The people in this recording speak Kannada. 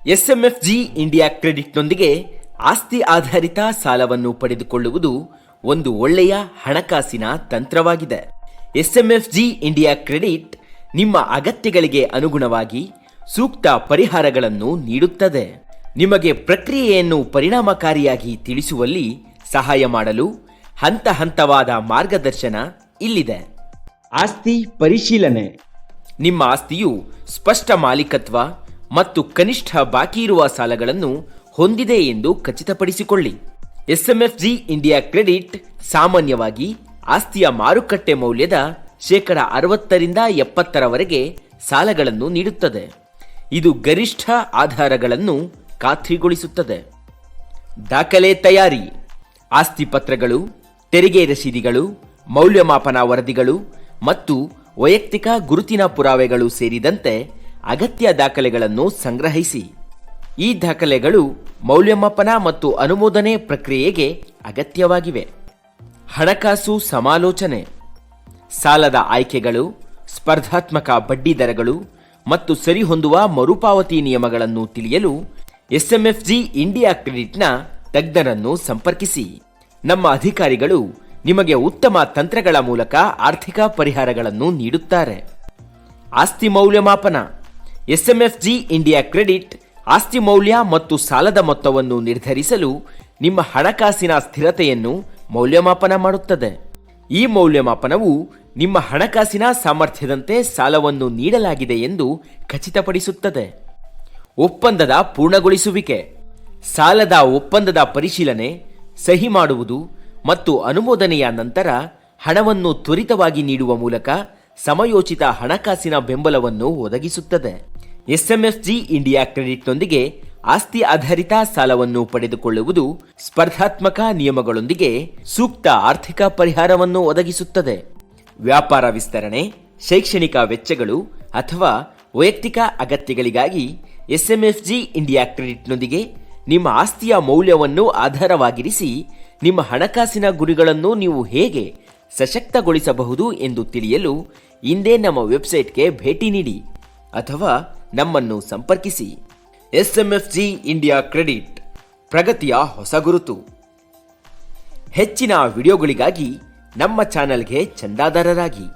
ಎಸ್ಎಂಎಫ್ಜಿ ಇಂಡಿಯಾ ಕ್ರೆಡಿಟ್ನೊಂದಿಗೆ ಆಸ್ತಿ ಆಧಾರಿತ ಸಾಲವನ್ನು ಪಡೆದುಕೊಳ್ಳುವುದು ಒಂದು ಒಳ್ಳೆಯ ಹಣಕಾಸಿನ ತಂತ್ರವಾಗಿದೆ. ಎಸ್ಎಂಎಫ್ಜಿ ಇಂಡಿಯಾ ಕ್ರೆಡಿಟ್ ನಿಮ್ಮ ಅಗತ್ಯಗಳಿಗೆ ಅನುಗುಣವಾಗಿ ಸೂಕ್ತ ಪರಿಹಾರಗಳನ್ನು ನೀಡುತ್ತದೆ. ನಿಮಗೆ ಪ್ರಕ್ರಿಯೆಯನ್ನು ಪರಿಣಾಮಕಾರಿಯಾಗಿ ತಿಳಿಸುವಲ್ಲಿ ಸಹಾಯ ಮಾಡಲು ಹಂತ ಹಂತವಾದ ಮಾರ್ಗದರ್ಶನ ಇಲ್ಲಿದೆ. ಆಸ್ತಿ ಪರಿಶೀಲನೆ. ನಿಮ್ಮ ಆಸ್ತಿಯು ಸ್ಪಷ್ಟ ಮಾಲೀಕತ್ವ ಮತ್ತು ಕನಿಷ್ಠ ಬಾಕಿ ಇರುವ ಸಾಲಗಳನ್ನು ಹೊಂದಿದೆ ಎಂದು ಖಚಿತಪಡಿಸಿಕೊಳ್ಳಿ. ಎಸ್ಎಂಎಫ್ಜಿ ಇಂಡಿಯಾ ಕ್ರೆಡಿಟ್ ಸಾಮಾನ್ಯವಾಗಿ ಆಸ್ತಿಯ ಮಾರುಕಟ್ಟೆ ಮೌಲ್ಯದ 60% ಸಾಲಗಳನ್ನು ನೀಡುತ್ತದೆ. ಇದು ಗರಿಷ್ಠ ಆಧಾರಗಳನ್ನು ಖಾತ್ರಿಗೊಳಿಸುತ್ತದೆ. ದಾಖಲೆ ತಯಾರಿ. ಆಸ್ತಿ ಪತ್ರಗಳು, ತೆರಿಗೆ ರಸೀದಿಗಳು, ಮೌಲ್ಯಮಾಪನ ವರದಿಗಳು ಮತ್ತು ವೈಯಕ್ತಿಕ ಗುರುತಿನ ಪುರಾವೆಗಳು ಸೇರಿದಂತೆ ಅಗತ್ಯ ದಾಖಲೆಗಳನ್ನು ಸಂಗ್ರಹಿಸಿ. ಈ ದಾಖಲೆಗಳು ಮೌಲ್ಯಮಾಪನ ಮತ್ತು ಅನುಮೋದನೆ ಪ್ರಕ್ರಿಯೆಗೆ ಅಗತ್ಯವಾಗಿವೆ. ಹಣಕಾಸು ಸಮಾಲೋಚನೆ. ಸಾಲದ ಆಯ್ಕೆಗಳು, ಸ್ಪರ್ಧಾತ್ಮಕ ಬಡ್ಡಿ ದರಗಳು ಮತ್ತು ಸರಿಹೊಂದುವ ಮರುಪಾವತಿ ನಿಯಮಗಳನ್ನು ತಿಳಿಯಲು ಎಸ್ಎಂಎಫ್ಜಿ ಇಂಡಿಯಾ ಕ್ರೆಡಿಟ್ನ ತಜ್ಞರನ್ನು ಸಂಪರ್ಕಿಸಿ. ನಮ್ಮ ಅಧಿಕಾರಿಗಳು ನಿಮಗೆ ಉತ್ತಮ ತಂತ್ರಗಳ ಮೂಲಕ ಆರ್ಥಿಕ ಪರಿಹಾರಗಳನ್ನು ನೀಡುತ್ತಾರೆ. ಆಸ್ತಿ ಮೌಲ್ಯಮಾಪನ. ಎಸ್ಎಂಎಫ್ಜಿ ಇಂಡಿಯಾ ಕ್ರೆಡಿಟ್ ಆಸ್ತಿ ಮೌಲ್ಯ ಮತ್ತು ಸಾಲದ ಮೊತ್ತವನ್ನು ನಿರ್ಧರಿಸಲು ನಿಮ್ಮ ಹಣಕಾಸಿನ ಸ್ಥಿರತೆಯನ್ನು ಮೌಲ್ಯಮಾಪನ ಮಾಡುತ್ತದೆ. ಈ ಮೌಲ್ಯಮಾಪನವು ನಿಮ್ಮ ಹಣಕಾಸಿನ ಸಾಮರ್ಥ್ಯದಂತೆ ಸಾಲವನ್ನು ನೀಡಲಾಗಿದೆ ಎಂದು ಖಚಿತಪಡಿಸುತ್ತದೆ. ಒಪ್ಪಂದದ ಪೂರ್ಣಗೊಳಿಸುವಿಕೆ. ಸಾಲದ ಒಪ್ಪಂದದ ಪರಿಶೀಲನೆ, ಸಹಿ ಮಾಡುವುದು ಮತ್ತು ಅನುಮೋದನೆಯ ನಂತರ ಹಣವನ್ನು ತ್ವರಿತವಾಗಿ ನೀಡುವ ಮೂಲಕ ಸಮಯೋಚಿತ ಹಣಕಾಸಿನ ಬೆಂಬಲವನ್ನು ಒದಗಿಸುತ್ತದೆ. ಎಸ್ಎಂಎಫ್ಜಿ ಇಂಡಿಯಾ ಕ್ರೆಡಿಟ್ನೊಂದಿಗೆ ಆಸ್ತಿ ಆಧಾರಿತ ಸಾಲವನ್ನು ಪಡೆದುಕೊಳ್ಳುವುದು ಸ್ಪರ್ಧಾತ್ಮಕ ನಿಯಮಗಳೊಂದಿಗೆ ಸೂಕ್ತ ಆರ್ಥಿಕ ಪರಿಹಾರವನ್ನು ಒದಗಿಸುತ್ತದೆ. ವ್ಯಾಪಾರ ವಿಸ್ತರಣೆ, ಶೈಕ್ಷಣಿಕ ವೆಚ್ಚಗಳು ಅಥವಾ ವೈಯಕ್ತಿಕ ಅಗತ್ಯಗಳಿಗಾಗಿ ಎಸ್ಎಂಎಫ್ಜಿ ಇಂಡಿಯಾ ಕ್ರೆಡಿಟ್ನೊಂದಿಗೆ ನಿಮ್ಮ ಆಸ್ತಿಯ ಮೌಲ್ಯವನ್ನು ಆಧಾರವಾಗಿರಿಸಿ ನಿಮ್ಮ ಹಣಕಾಸಿನ ಗುರಿಗಳನ್ನು ನೀವು ಹೇಗೆ ಸಶಕ್ತಗೊಳಿಸಬಹುದು ಎಂದು ತಿಳಿಯಲು ಇಂದೇ ನಮ್ಮ ವೆಬ್ಸೈಟ್ಗೆ ಭೇಟಿ ನೀಡಿ ಅಥವಾ ನಮ್ಮನ್ನು ಸಂಪರ್ಕಿಸಿ. ಎಸ್ಎಂಎಫ್ಜಿ ಇಂಡಿಯಾ ಕ್ರೆಡಿಟ್, ಪ್ರಗತಿಯ ಹೊಸ ಗುರುತು. ಹೆಚ್ಚಿನ ವಿಡಿಯೋಗಳಿಗಾಗಿ ನಮ್ಮ ಚಾನೆಲ್ಗೆ ಚಂದಾದಾರರಾಗಿ.